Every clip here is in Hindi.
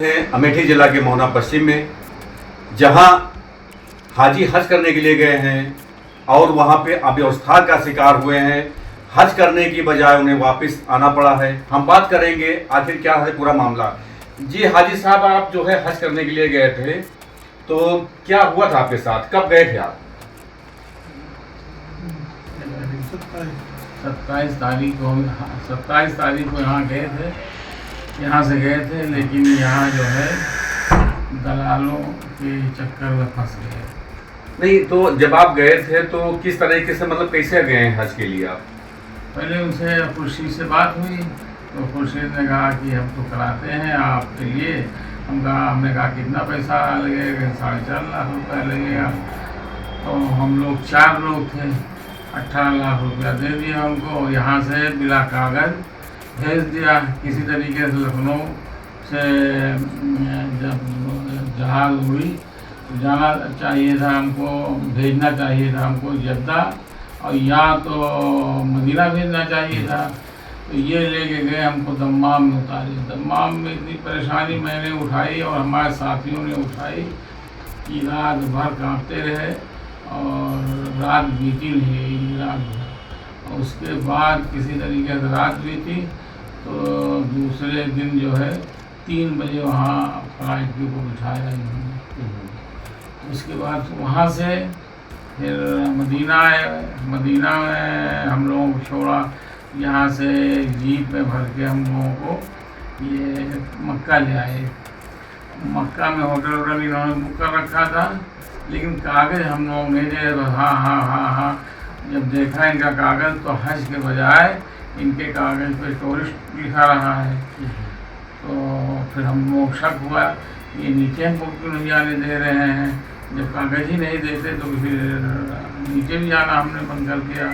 अमेठी जिला के मोहना पश्चिम में, जहां हाजी हज करने के लिए गए हैं और वहां पे अव्यवस्था का शिकार हुए हैं। हज करने की बजाय उन्हें वापस आना पड़ा है। हम बात करेंगे आखिर क्या है पूरा मामला। जी हाजी साहब, आप जो है हज करने के लिए गए थे, तो क्या हुआ था आपके साथ, कब गए थे आप? 27 तारीख को यहाँ गए थे, यहाँ से गए थे, लेकिन यहाँ जो है दलालों के चक्कर में फंस गए। नहीं, तो जब आप गए थे तो किस तरीके से, मतलब कैसे गए हैं हज के लिए आप? पहले उनसे खुर्शीद से बात हुई तो खुर्शीद ने कहा कि हम तो कराते हैं आपके लिए। हमने कहा कितना पैसा लगेगा? 4.5 लाख रुपया लगेगा। तो हम लोग 4 लोग थे, 18 लाख रुपया दे दिया उनको। यहाँ से बिला कागज भेज दिया किसी तरीके से। लखनऊ से जब जहाज़ हुई तो जाना चाहिए था हमको, भेजना चाहिए था हमको जद्दा, और या तो मदीना भेजना चाहिए था। तो ये लेके गए हमको दम्माम में उतारे। दम्माम में इतनी परेशानी मैंने उठाई और हमारे साथियों ने उठाई कि रात भर कांपते रहे और रात बीती नहीं, रात भर। और उसके बाद किसी तरीके से रात बीती तो दूसरे दिन जो है 3 बजे वहाँ फ्लाइट के ऊपर बिठाया इन्होंने। उसके बाद वहाँ से फिर मदीना में हम लोगों को छोड़ा। यहाँ से जीप में भर के हम लोगों को ये मक्का ले आए। मक्का में होटल इन्होंने बुक कर रखा था, लेकिन कागज़ हम लोग नहीं दे। हाँ, जब देखा इनका कागज़ तो हज के बजाय इनके कागज़ पे टूरिस्ट लिखा रहा है। तो फिर हम लोग शक हुआ ये नीचे हमको क्यों नहीं जाने दे रहे हैं। जब कागज़ ही नहीं देते तो फिर नीचे भी जाना हमने बंद कर दिया।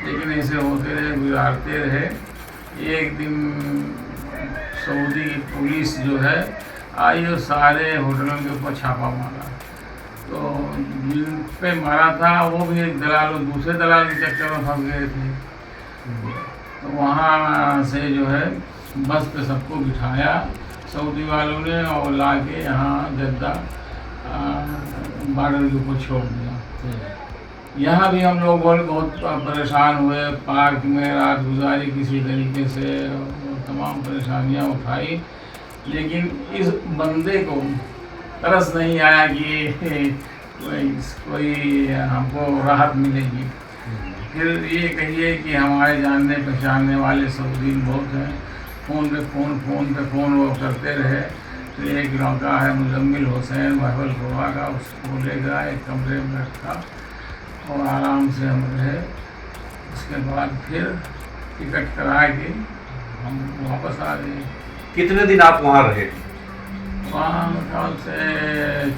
लेकिन ऐसे होते रहे, गुजारते रहे। एक दिन सऊदी की पुलिस जो है आई और सारे होटलों के ऊपर छापा मारा। तो जिन पे मारा था वो भी एक दलाल, दूसरे दलाल के चक्कर में फंस गए थे। तो वहाँ से जो है बस पे सबको बिठाया सऊदी वालों ने और ला के यहाँ जद्दा बॉर्डर के ऊपर छोड़ दिया। यहाँ भी हम लोग बहुत परेशान हुए। पार्क में रात गुजारी किसी तरीके से, तमाम परेशानियाँ उठाई, लेकिन इस बंदे को तरस नहीं आया कि कोई हमको राहत मिलेगी। फिर ये कहिए कि हमारे जानने पहचानने वाले सऊदी बहुत हैं। फ़ोन पे फ़ोन वो करते रहे। तो एक लड़का है मुजम्मिल हुसैन महबलपुरा का, उसको ले गया, एक कमरे में रखा और आराम से हम रहे। उसके बाद फिर टिकट करा के हम वापस आ गए। कितने दिन आप वहाँ रहे? वहाँ मेरे ख्याल से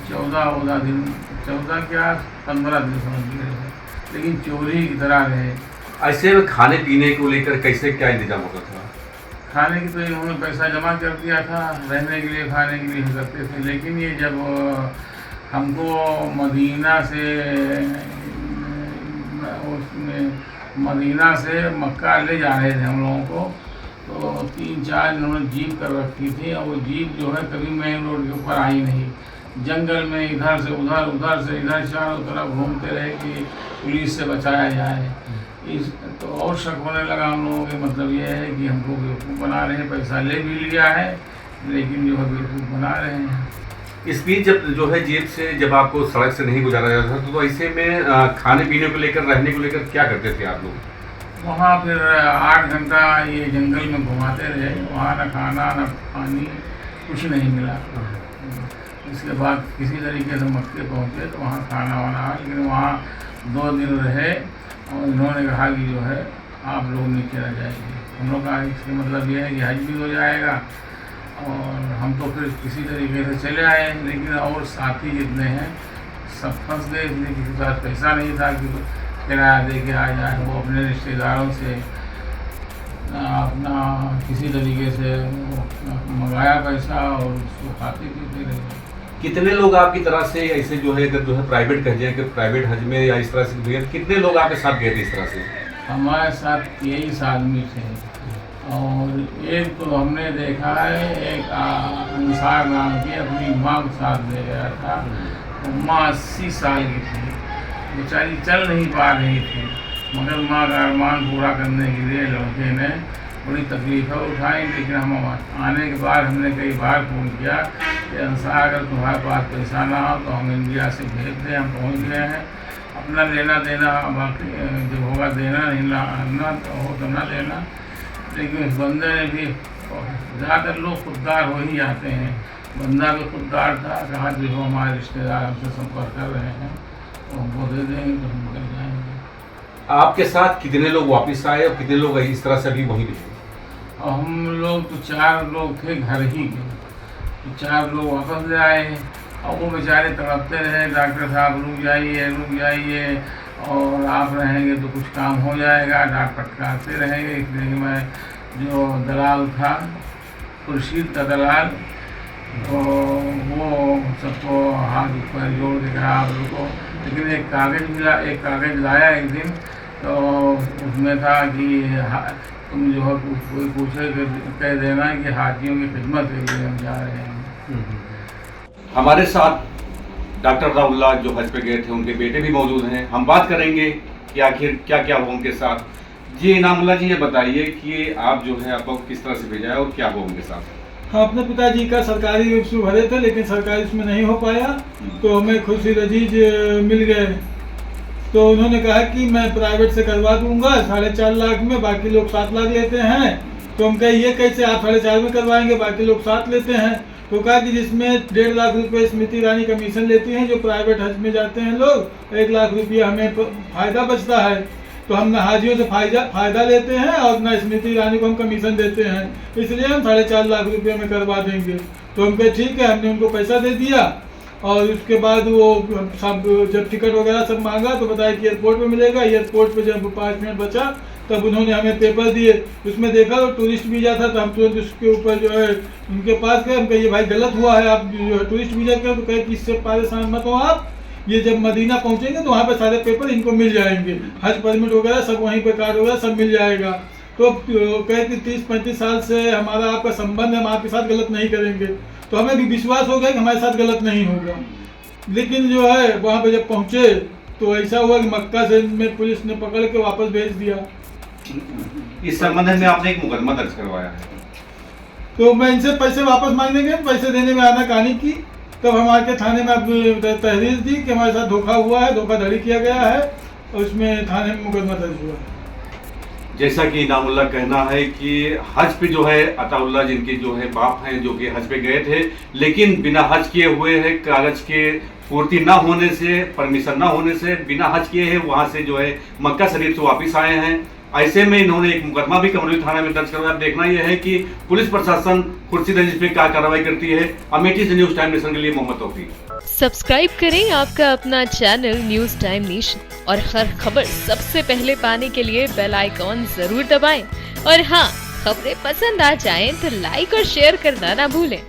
14 दिन, 14 क्या 15 दिन समझ गए, लेकिन चोरी की तरह रहे। ऐसे में खाने पीने को लेकर कैसे क्या इंतजाम होता था? खाने की तो इन्होंने पैसा जमा कर दिया था, रहने के लिए खाने के लिए करते थे। लेकिन ये जब हमको मदीना से मक्का ले जा रहे थे हम लोगों को, तो 3-4 इन्होंने जीप कर रखी थी। और वो जीप जो है कभी मेन रोड के ऊपर आई नहीं। जंगल में इधर से उधर से इधर चारों तरफ घूमते रहे कि पुलिस से बचाया जाए। तो और शक होने लगा हम लोगों के, मतलब ये है कि हमको बेवकूफ़ बना रहे हैं। पैसा ले भी लिया है, लेकिन जो है बेवकूफ़ बना रहे हैं। इस बीच जब जो है जेब से जब आपको सड़क से नहीं गुजारा जाता था, तो ऐसे में खाने पीने को लेकर, रहने को लेकर क्या करते थे आप लोग? वहाँ फिर 8 घंटा ये जंगल में घुमाते रहे। वहाँ न खाना न पानी, कुछ नहीं मिला। इसके बाद किसी तरीके से मक्के पहुँचे तो वहाँ खाना वाना, लेकिन वहाँ 2 दिन रहे और इन्होंने कहा कि जो है आप लोग नीचे रह जाएंगे। हम लोग कहा इसका मतलब ये है कि हज भी हो जाएगा। और हम तो फिर किसी तरीके से चले आए, लेकिन और साथी जितने हैं सब फंस गए। इसलिए किसी के पास पैसा नहीं था कि किराया दे के आ जाए। वो अपने रिश्तेदारों से अपना किसी तरीके से मंगाया पैसा और उसको खाते पीते रहे। कितने लोग आपकी तरह से ऐसे जो है प्राइवेट कह जाए कि प्राइवेट हज में या इस तरह से कितने लोग आपके साथ गए थे इस तरह से? हमारे साथ 23 आदमी थे। और एक तो हमने देखा है, एक अंसार नाम की अपनी माँ के साथ ले गया था। तो माँ 80 साल की थी, बेचारी चल नहीं पा रही थी, मगर माँ का अरमान पूरा करने के लिए लड़के ने बड़ी तकलीफ़ें उठाई। लेकिन हम आने के बाद हमने कई बार फ़ोन किया कि अंसार अगर तुम्हारे पास पैसा ना हो तो हम इंडिया से भेज दें, हम पहुँच गए हैं, अपना लेना देना बाकी जब होगा देना, नहीं ना हो तो ना देना। लेकिन उस बंदे ने भी, ज़्यादातर लोग खुददार हो ही जाते हैं, बंदा भी खुददार था, कहा जो हमारे रिश्तेदार हमसे संपर्क कर रहे हैं तो हमको दे देंगे तो हम निकल जाएंगे। आपके साथ कितने लोग वापस आए और कितने लोग इस तरह से अभी वहीं रहे? और हम लोग तो 4 लोग थे घर ही के, तो 4 लोग वापस ले आए और वो बेचारे तड़पते रहे, डॉक्टर साहब रुक जाइए और आप रहेंगे तो कुछ काम हो जाएगा, डांट फटकारते रहेंगे। इसलिए मैं जो दलाल था, खुर्शीद का दलाल, तो वो सबको हाथ ऊपर जोड़ के कहा आप रुको। लेकिन एक कागज़ लाया एक दिन, तो उसमें था कि तुम जो है कोई पूछे कह देना कि हाजियों की खिदमत के लिए हम जा रहे हैं। हमारे साथ डॉक्टर अताउल्लाह जो हज पे गए थे, उनके बेटे भी मौजूद हैं। हम बात करेंगे कि आखिर क्या क्या हुआ उनके साथ। जी इनामुल्लाह जी, ये बताइए कि आप जो है आपको किस तरह से भेजा है और क्या हुआ उनके साथ? हाँ, अपने पिताजी का सरकारी उसमें भरे थे, लेकिन सरकारी उसमें नहीं हो पाया, तो हमें खुर्शीद अजीज मिल गए। तो उन्होंने कहा कि मैं प्राइवेट से करवा दूंगा 4.5 लाख में, बाकी लोग 7 लाख लेते हैं। तो हम कहे ये कैसे, आप 4.5 में करवाएंगे, बाकी लोग 7 लेते हैं। तो कहा कि जिसमें 1.5 लाख रुपये स्मृति ईरानी कमीशन लेती हैं, जो प्राइवेट हज में जाते हैं लोग, 1 लाख रुपया हमें फ़ायदा बचता है। तो हम न हाजियों से फ़ायदा लेते हैं और न स्मृति ईरानी को हम कमीशन देते हैं, इसलिए हम 4.5 लाख रुपये में करवा देंगे। तो हम कहे ठीक है, हमने उनको पैसा दे दिया। और उसके बाद वो सब जब टिकट वगैरह सब मांगा तो बताया कि एयरपोर्ट पे मिलेगा। एयरपोर्ट पे जब 5 मिनट बचा तब उन्होंने हमें पेपर दिए, उसमें देखा तो टूरिस्ट वीज़ा था। तो हम तुरंत उसके ऊपर जो है उनके पास गए, हम कहे ये भाई गलत हुआ है, आप जो है टूरिस्ट वीज़ा के। तो कहे कि इससे परेशान मत हो आप, ये जब मदीना पहुँचेंगे तो वहाँ पे सारे पेपर इनको मिल जाएंगे, हज परमिट वगैरह सब वहीं पे, कार्ड वगैरह सब मिल जाएगा। तो कहे कि 30-35 साल से हमारा आपका संबंध है, हम आपके साथ गलत नहीं करेंगे। तो हमें भी विश्वास हो गया कि हमारे साथ गलत नहीं होगा। लेकिन जो है वहाँ पे जब पहुँचे तो ऐसा हुआ कि मक्का से में पुलिस ने पकड़ के वापस भेज दिया। इस संबंध में आपने एक मुकदमा दर्ज करवाया है? तो मैं इनसे पैसे वापस मांगने गए, पैसे देने में आनाकानी की। तब हम आके थाने में अपनी तहरीर दी कि हमारे साथ धोखा हुआ है, धोखाधड़ी किया गया है, और उसमें थाने में मुकदमा दर्ज हुआ है। जैसा कि इनामुल्लाह कहना है कि हज पे जो है अताउल्लाह जिनके जो है बाप हैं, जो कि हज पे गए थे, लेकिन बिना हज किए हुए हैं, कागज के पूर्ति ना होने से, परमिशन ना होने से, बिना हज किए हैं वहाँ से जो है मक्का शरीफ से वापस आए हैं। ऐसे में इन्होंने एक मुकदमा भी कमरौली थाना में दर्ज करवाया। देखना यह है कि पुलिस प्रशासन खुर्शीद अजीज पे क्या कार्रवाई करती है। अमेठी से न्यूज़ टाइम नेशन के लिए मोहम्मद तौफीक। सब्सक्राइब करें आपका अपना चैनल न्यूज़ टाइम नेशन और हर खबर सबसे पहले पाने के लिए बेल आइकॉन जरूर दबाएं। और हाँ, खबरें पसंद आ जाएं तो लाइक और शेयर करना ना भूलें।